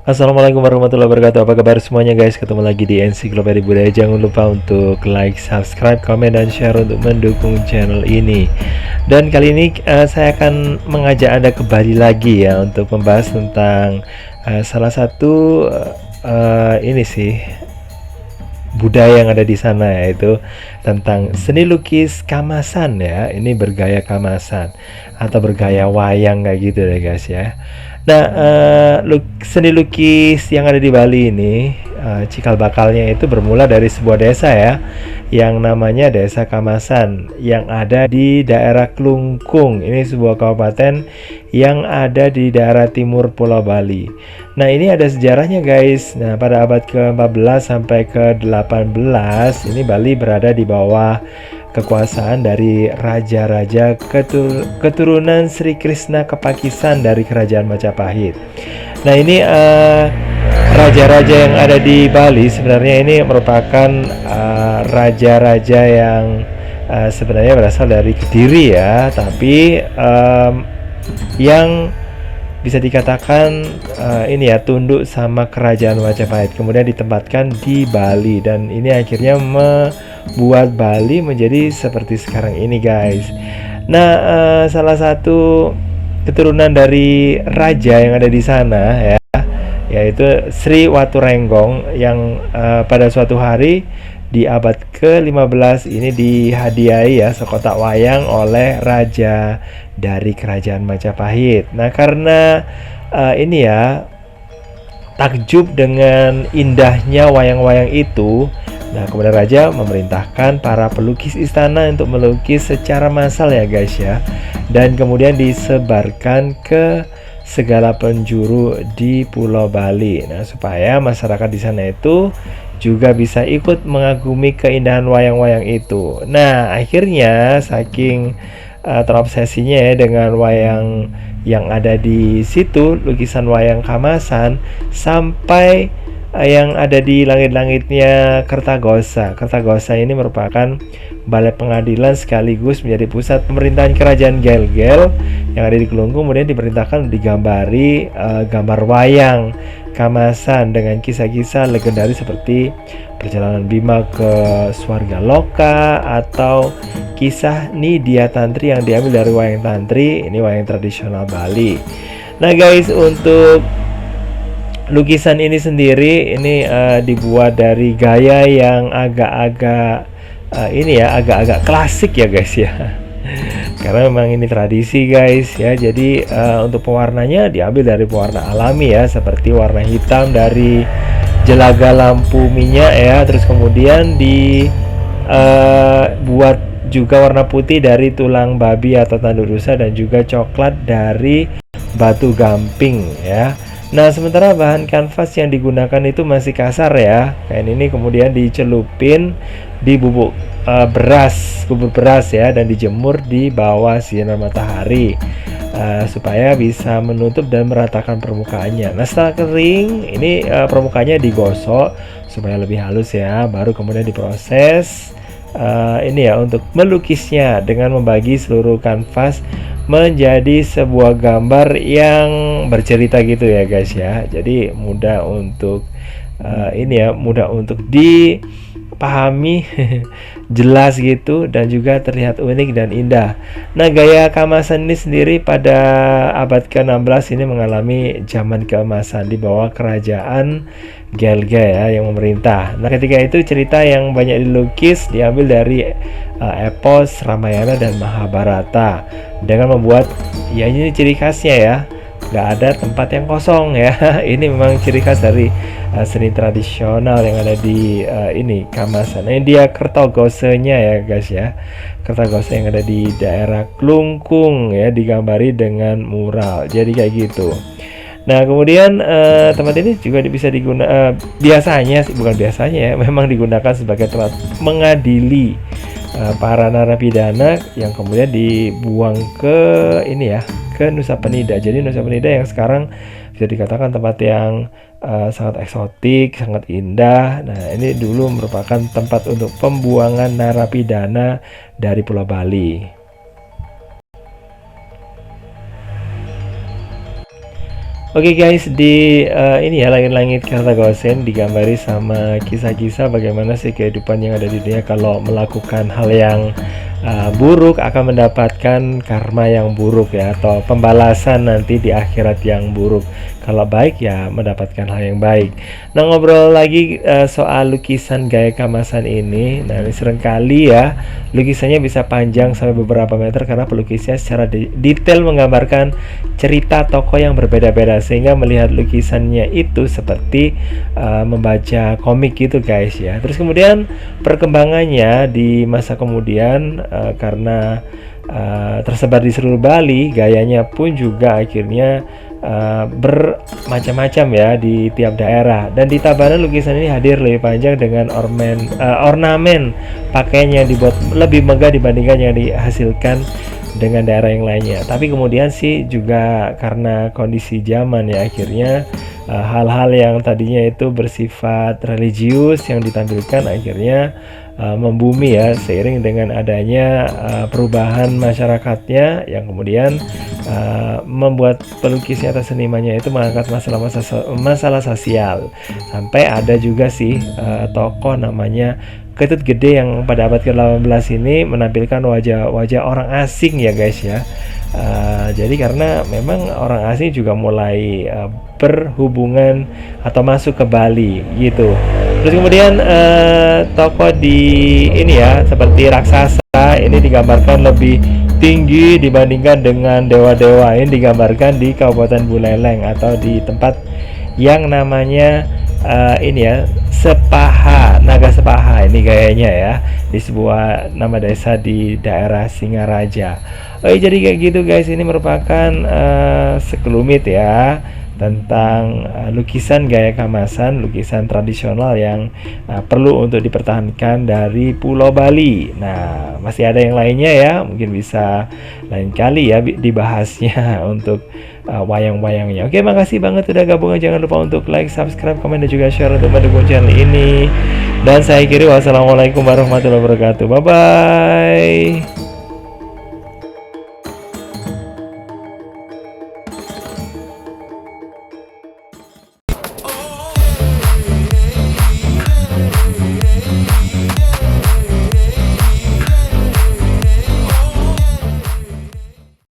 Assalamualaikum warahmatullahi wabarakatuh. Apa kabar semuanya guys? Ketemu lagi di Ensiklopedia Budaya. Jangan lupa untuk like, subscribe, komen, dan share untuk mendukung channel ini. Dan kali ini saya akan mengajak Anda kembali lagi ya untuk membahas tentang salah satu ini sih budaya yang ada di sana, yaitu tentang seni lukis kamasan ya. Ini bergaya kamasan atau bergaya wayang kayak gitu deh guys ya. Nah, seni lukis yang ada di Bali ini, cikal bakalnya itu bermula dari sebuah desa ya, yang namanya Desa Kamasan, yang ada di daerah Klungkung. Ini sebuah kabupaten yang ada di daerah timur Pulau Bali. Nah, ini ada sejarahnya guys. Nah, pada abad ke-14 sampai ke-18, ini Bali berada di bawah kekuasaan dari raja-raja keturunan Sri Krishna Kepakisan dari kerajaan Majapahit. Nah, ini raja-raja yang ada di Bali sebenarnya ini merupakan raja-raja yang sebenarnya berasal dari Kediri ya, tapi yang bisa dikatakan ini ya tunduk sama kerajaan Majapahit, kemudian ditempatkan di Bali, dan ini akhirnya membuat Bali menjadi seperti sekarang ini guys. Nah, salah satu keturunan dari raja yang ada di sana ya, yaitu Sri Waturenggong, yang pada suatu hari di abad ke-15 ini dihadiahi ya sekotak wayang oleh raja dari kerajaan Majapahit. Nah, karena ini ya takjub dengan indahnya wayang-wayang itu, nah kemudian raja memerintahkan para pelukis istana untuk melukis secara massal ya guys ya, dan kemudian disebarkan ke segala penjuru di Pulau Bali. Nah, supaya masyarakat di sana itu juga bisa ikut mengagumi keindahan wayang-wayang itu. Nah, akhirnya saking terobsesinya ya dengan wayang yang ada di situ, lukisan wayang Kamasan, sampai yang ada di langit-langitnya Kertagosa. Kertagosa ini merupakan balai pengadilan sekaligus menjadi pusat pemerintahan kerajaan Gel-Gel yang ada di Kelungkung. Kemudian diperintahkan digambari gambar wayang Kamasan dengan kisah-kisah legendaris seperti perjalanan Bima ke Swarga Loka atau kisah Nidya Tantri yang diambil dari wayang tantri. Ini wayang tradisional Bali. Nah guys, untuk lukisan ini sendiri ini dibuat dari gaya yang agak-agak ini ya, agak-agak klasik ya guys ya. Karena memang ini tradisi guys ya. Jadi untuk pewarnanya diambil dari pewarna alami ya, seperti warna hitam dari jelaga lampu minyak ya, terus kemudian dibuat juga warna putih dari tulang babi atau tanduk rusa, dan juga coklat dari batu gamping ya. Nah, sementara bahan kanvas yang digunakan itu masih kasar ya, kain ini kemudian dicelupin di bubuk bubur beras ya, dan dijemur di bawah sinar matahari supaya bisa menutup dan meratakan permukaannya. Nah, setelah kering ini permukaannya digosok supaya lebih halus ya, baru kemudian diproses ini ya untuk melukisnya dengan membagi seluruh kanvas menjadi sebuah gambar yang bercerita gitu ya guys ya. Jadi mudah untuk ini ya, mudah untuk dipahami jelas gitu, dan juga terlihat unik dan indah. Nah, gaya Kamasan ini sendiri pada abad ke-16 ini mengalami zaman keemasan di bawah kerajaan Gelge ya yang memerintah. Nah, ketika itu cerita yang banyak dilukis diambil dari epos Ramayana dan Mahabharata, dengan membuat ya ini ciri khasnya ya, nggak ada tempat yang kosong ya. Ini memang ciri khas dari seni tradisional yang ada di ini Kamasan. Ini dia Kertogosenya ya guys ya, Kertagose yang ada di daerah Klungkung ya, digambari dengan mural, jadi kayak gitu. Nah, kemudian tempat ini juga bisa digunakan biasanya bukan biasanya ya, memang digunakan sebagai tempat mengadili para narapidana yang kemudian dibuang ke ini ya, ke Nusa Penida. Jadi Nusa Penida yang sekarang bisa dikatakan tempat yang sangat eksotik, sangat indah. Nah, ini dulu merupakan tempat untuk pembuangan narapidana dari Pulau Bali. Oke guys, di ini ya langit-langit Kartagosen digambari sama kisah-kisah bagaimana sih kehidupan yang ada di dunia kalau melakukan hal yang buruk akan mendapatkan karma yang buruk ya, atau pembalasan nanti di akhirat yang buruk. Kalau baik ya mendapatkan hal yang baik. Nah, ngobrol lagi soal lukisan gaya kemasan ini. Nah, ini seringkali ya lukisannya bisa panjang sampai beberapa meter karena pelukisnya secara detail menggambarkan cerita tokoh yang berbeda-beda, sehingga melihat lukisannya itu seperti membaca komik gitu guys ya. Terus kemudian perkembangannya di masa kemudian karena tersebar di seluruh Bali, gayanya pun juga akhirnya bermacam-macam ya di tiap daerah. Dan di Tabanan lukisan ini hadir lebih panjang dengan ornamen pakaian yang dibuat lebih megah dibandingkan yang dihasilkan dengan daerah yang lainnya. Tapi kemudian sih juga karena kondisi zaman ya, akhirnya hal-hal yang tadinya itu bersifat religius yang ditampilkan akhirnya membumi ya, seiring dengan adanya perubahan masyarakatnya yang kemudian membuat pelukisnya atau senimannya itu mengangkat masalah sosial. Sampai ada juga sih tokoh namanya Ketut Gede yang pada abad ke-18 ini menampilkan wajah-wajah orang asing ya guys ya. Jadi karena memang orang asing juga mulai berhubungan atau masuk ke Bali gitu. Terus kemudian tokoh di ini ya seperti raksasa ini digambarkan lebih tinggi dibandingkan dengan dewa-dewa. Ini digambarkan di Kabupaten Buleleng atau di tempat yang namanya ini ya Sepaha, Naga Sepaha ini gayanya ya, di sebuah nama desa di daerah Singaraja. Jadi kayak gitu guys, ini merupakan sekelumit ya tentang lukisan gaya kemasan, lukisan tradisional yang perlu untuk dipertahankan dari Pulau Bali. Nah, masih ada yang lainnya ya, mungkin bisa lain kali ya dibahasnya untuk wayang-wayangnya. Oke, makasih banget udah gabung. Jangan lupa untuk like, subscribe, komen, dan juga share untuk mendukung channel ini. Dan saya kiri wassalamualaikum warahmatullahi wabarakatuh. Bye bye.